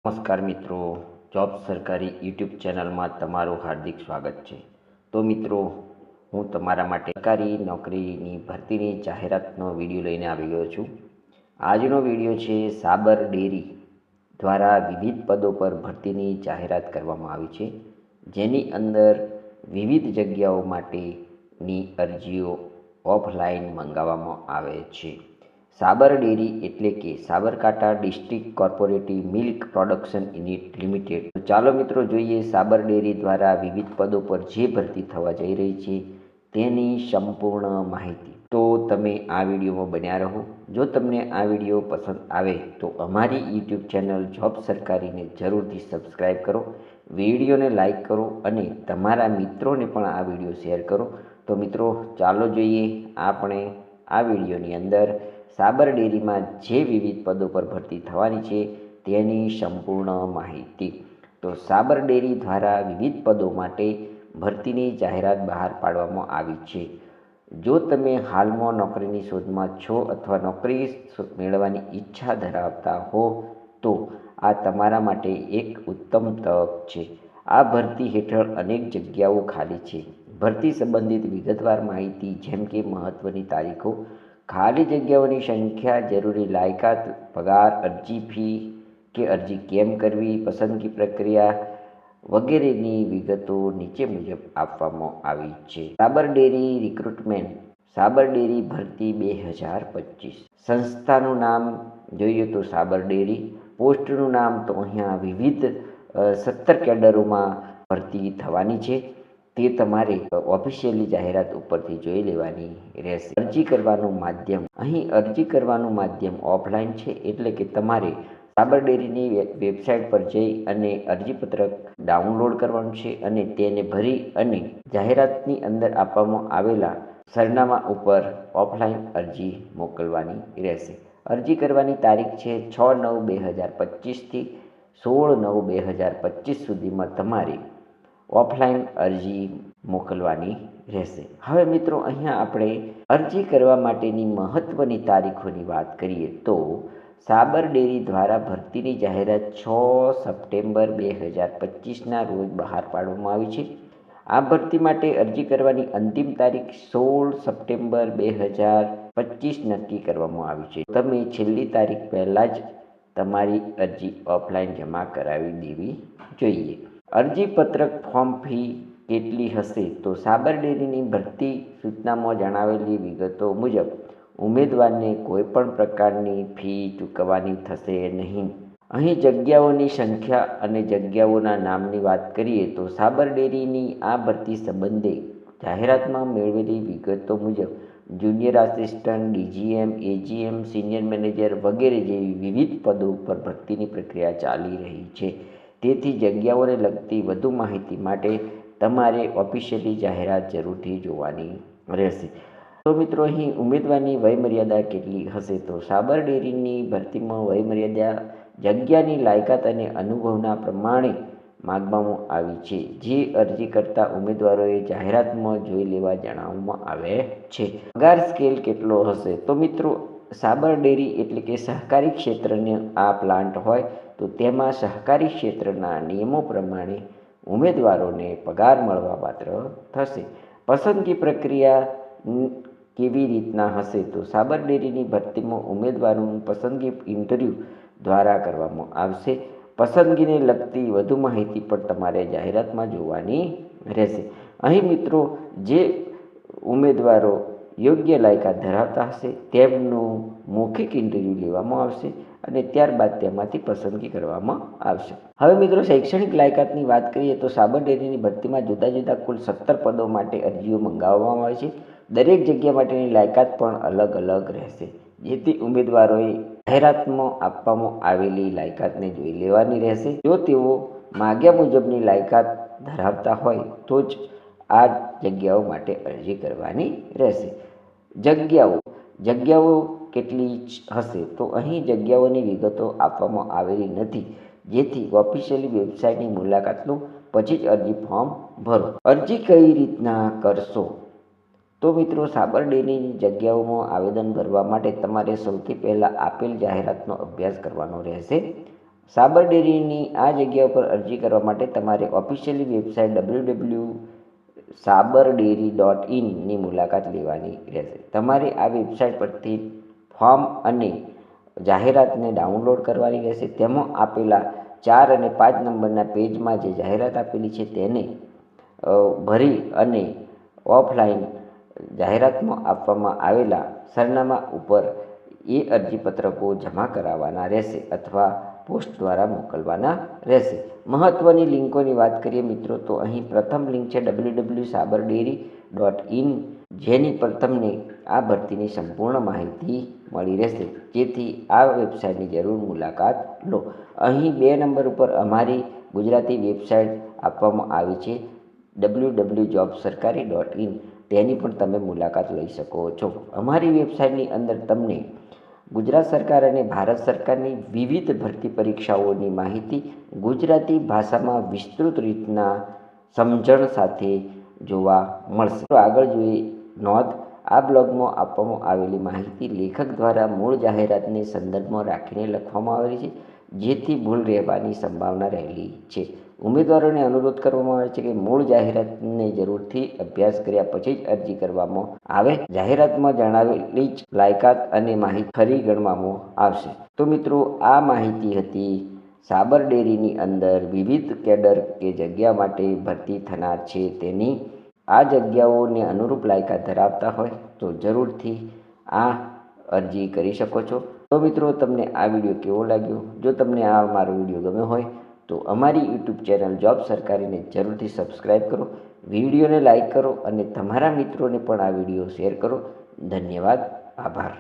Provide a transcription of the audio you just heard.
નમસ્કાર મિત્રો, જોબ સરકારી યુટ્યુબ ચેનલમાં તમારું હાર્દિક સ્વાગત છે. તો મિત્રો, હું તમારા માટે સરકારી નોકરીની ભરતીની જાહેરાતનો વિડીયો લઈને આવી ગયો છું. આજનો વિડીયો છે સાબર ડેરી દ્વારા વિવિધ પદો પર ભરતીની જાહેરાત કરવામાં આવી છે, જેની અંદર વિવિધ જગ્યાઓ માટેની અરજીઓ ઓફલાઈન મંગાવવામાં આવે છે. સાબર ડેરી એટલે કે Sabarkantha district corporative milk production unit limited. તો ચાલો મિત્રો જોઈએ સાબર ડેરી દ્વારા વિવિધ પદો પર જે ભરતી થવા જઈ રહી છે તેની સંપૂર્ણ માહિતી. તો તમે આ વિડીયોમાં બન્યા રહો. જો તમને આ વિડીયો પસંદ આવે તો અમારી યુટ્યુબ ચેનલ જોબ સરકારીને જરૂરથી સબસ્ક્રાઈબ કરો, વિડીયોને લાઈક કરો અને તમારા મિત્રોને પણ આ વિડીયો શેર કરો. તો મિત્રો ચાલો જોઈએ આપણે આ વિડીયોની અંદર સાબર ડેરીમાં જે વિવિધ પદો પર ભરતી થવાની છે તેની સંપૂર્ણ માહિતી. તો સાબર ડેરી દ્વારા વિવિધ પદો માટે ભરતીની જાહેરાત બહાર પાડવામાં આવી છે. જો તમે હાલમાં નોકરીની શોધમાં છો અથવા નોકરી મેળવવાની ઈચ્છા ધરાવતા હો તો આ તમારા માટે એક ઉત્તમ તક છે. આ ભરતી હેઠળ અનેક જગ્યાઓ ખાલી છે. ભરતી સંબંધિત વિગતવાર માહિતી જેમ કે મહત્ત્વની તારીખો, ખાલી જગ્યાઓની સંખ્યા, જરૂરી લાયકાત, પગાર, અરજી ફી કે અરજી કેમ કરવી, પસંદગી પ્રક્રિયા વગેરેની વિગતો નીચે મુજબ આપવામાં આવી છે. સાબર ડેરી રિક્રુટમેન્ટ. સાબર ડેરી ભરતી 2025. સંસ્થાનું નામ જોઈએ તો સાબર ડેરી. પોસ્ટનું નામ તો અહીંયા વિવિધ 17 કેડરોમાં ભરતી થવાની છે. તે તમારે ઓફિશિયલી જાહેરાત ઉપરથી જોઈ લેવાની રહેશે. અરજી કરવાનું માધ્યમ. અહીં અરજી કરવાનું માધ્યમ ઓફલાઈન છે, એટલે કે તમારે સાબર ડેરીની વેબસાઇટ પર જઈ અને અરજીપત્રક ડાઉનલોડ કરવાનું છે અને તેને ભરી અને જાહેરાતની અંદર આપવામાં આવેલા સરનામા ઉપર ઓફલાઈન અરજી મોકલવાની રહેશે. અરજી કરવાની તારીખ છે 6/9/2025 થી 16/9/2025 સુધીમાં તમારે ઓફલાઈન અરજી મોકલવાની રહેશે. હવે મિત્રો અહીંયા આપણે અરજી કરવા માટેની મહત્ત્વની તારીખોની વાત કરીએ તો સાબર ડેરી દ્વારા ભરતીની જાહેરાત 6 સપ્ટેમ્બર 2025ના રોજ બહાર પાડવામાં આવી છે. આ ભરતી માટે અરજી કરવાની અંતિમ તારીખ 16 સપ્ટેમ્બર 2025 નક્કી કરવામાં આવી છે. તમે છેલ્લી તારીખ પહેલાં જ તમારી અરજી ઓફલાઈન જમા કરાવી દેવી જોઈએ. અરજીપત્રક ફોર્મ ફી કેટલી હશે? તો સાબર ડેરીની ભરતી સૂચનામાં જણાવેલી વિગતો મુજબ ઉમેદવારને કોઈપણ પ્રકારની ફી ચૂકવવાની થશે નહીં. અહીં જગ્યાઓની સંખ્યા અને જગ્યાઓના નામની વાત કરીએ તો સાબર ડેરીની આ ભરતી સંબંધે જાહેરાતમાં મેળવેલી વિગતો મુજબ junior assistant, DGM, AGM, senior manager વગેરે જેવી વિવિધ પદો પર ભરતીની પ્રક્રિયા ચાલી રહી છે. તેથી જગ્યાઓને લગતી વધુ માહિતી માટે તમારે ઓફિશિયલી જાહેરાત જરૂરથી જોવાની રહેશે. તો મિત્રો અહીં ઉમેદવારની વયમર્યાદા કેટલી હશે? તો સાબર ડેરીની ભરતીમાં વયમર્યાદા જગ્યાની લાયકાત અને અનુભવના પ્રમાણે માગવામાં આવી છે, જે અરજી કરતા ઉમેદવારોએ જાહેરાતમાં જોઈ લેવા જણાવવામાં આવે છે. પગાર સ્કેલ કેટલો હશે? તો મિત્રો સાબર ડેરી એટલે કે સહકારી ક્ષેત્રનો આ પ્લાન્ટ હોય તો તેમાં સહકારી ક્ષેત્રના નિયમો પ્રમાણે ઉમેદવારોને પગાર મળવાપાત્ર થશે. પસંદગી પ્રક્રિયા કેવી રીતના હશે? તો સાબર ડેરીની ભરતીમાં ઉમેદવારોનું પસંદગી ઇન્ટરવ્યૂ દ્વારા કરવામાં આવશે. પસંદગીને લગતી વધુ માહિતી પણ તમારે જાહેરાતમાં જોવાની રહેશે. અહીં મિત્રો જે ઉમેદવારો યોગ્ય લાયકાત ધરાવતા હશે તેમનું મૌખિક ઇન્ટરવ્યૂ લેવામાં આવશે અને ત્યારબાદ તેમાંથી પસંદગી કરવામાં આવશે. હવે મિત્રો શૈક્ષણિક લાયકાતની વાત કરીએ તો સાબર ડેરીની ભરતીમાં જુદા જુદા કુલ 17 પદો માટે અરજીઓ મંગાવવામાં આવે છે. દરેક જગ્યા માટેની લાયકાત પણ અલગ અલગ રહેશે, જેથી ઉમેદવારોએ જાહેરાતમાં આપવામાં આવેલી લાયકાતને જોઈ લેવાની રહેશે. જો તેઓ માગ્યા મુજબની લાયકાત ધરાવતા હોય તો જ આ જગ્યાઓ માટે અરજી કરવાની રહેશે. જગ્યાઓ કેટલી હશે? તો અહીં જગ્યાઓની વિગતો આપવામાં આવેલી નથી, જેથી ઓફિશિયલી વેબસાઇટની મુલાકાત લો પછી જ અરજી ફોર્મ ભરો. અરજી કઈ રીતના કરશો? તો મિત્રો સાબર ડેરીની જગ્યાઓમાં આવેદન ભરવા માટે તમારે સૌથી પહેલાં આપેલ જાહેરાતનો અભ્યાસ કરવાનો રહેશે. સાબર ડેરીની આ જગ્યા ઉપર અરજી કરવા માટે તમારે ઓફિશિયલી વેબસાઇટ www.sabardairy.in મુલાકાત લેવાની રહેશે. તમારે આ વેબસાઇટ પરથી ફોર્મ અને જાહેરાતને ડાઉનલોડ કરવાની રહેશે. તેમાં આપેલા 4 અને 5 નંબરના પેજમાં જે જાહેરાત આપેલી છે તેને ભરી અને ઓફલાઈન જાહેરાતમાં આપવામાં આવેલા સરનામા ઉપર એ અરજીપત્રકો જમા કરાવવાના રહેશે અથવા પોસ્ટ દ્વારા મોકલવાના રહેશે. મહત્ત્વની લિંકોની વાત કરીએ મિત્રો, તો અહીં પ્રથમ લિંક છે www.sabardairy.in, જેની પર તમને આ ભરતીની સંપૂર્ણ માહિતી મળી રહેશે, જેથી આ વેબસાઇટની જરૂર મુલાકાત લો. અહીં 2 નંબર ઉપર અમારી ગુજરાતી વેબસાઇટ આપવામાં આવી છે www.jobsarkari.in, તેની પણ તમે મુલાકાત લઈ શકો છો. અમારી વેબસાઇટની અંદર તમને ગુજરાત સરકાર અને ભારત સરકારની વિવિધ ભરતી પરીક્ષાઓની માહિતી ગુજરાતી ભાષામાં વિસ્તૃત રીતના સમજણ સાથે જોવા મળશે. આગળ જોઈએ નોંધ. આ બ્લોગમાં આપવામાં આવેલી માહિતી લેખક દ્વારા મૂળ જાહેરાતને સંદર્ભમાં રાખીને લખવામાં આવેલી છે, જેથી ભૂલ રહેવાની સંભાવના રહેલી છે. ઉમેદવારોને અનુરોધ કરવામાં આવે છે કે મૂળ જાહેરાતને જરૂરથી અભ્યાસ કર્યા પછી જ અરજી કરવામાં આવે. જાહેરાતમાં જણાવેલી જ લાયકાત અને માહિતી ખરી ગણવામાં આવશે. તો મિત્રો, આ માહિતી હતી સાબર ડેરીની અંદર વિવિધ કેડર કે જગ્યા માટે ભરતી થનાર છે તેની. આ જગ્યાઓને અનુરૂપ લાયકાત ધરાવતા હોય તો જરૂરથી આ અરજી કરી શકો છો. તો મિત્રો, તમને આ વિડીયો કેવો લાગ્યો? જો તમને આ મારો વિડીયો ગમ્યો હોય તો અમારી યુટ્યુબ ચેનલ જોબ સરકારીને જરૂરથી સબસ્ક્રાઈબ કરો, વિડીયોને લાઈક કરો અને તમારા મિત્રોને પણ આ વિડીયો શેર કરો. ધન્યવાદ. આભાર.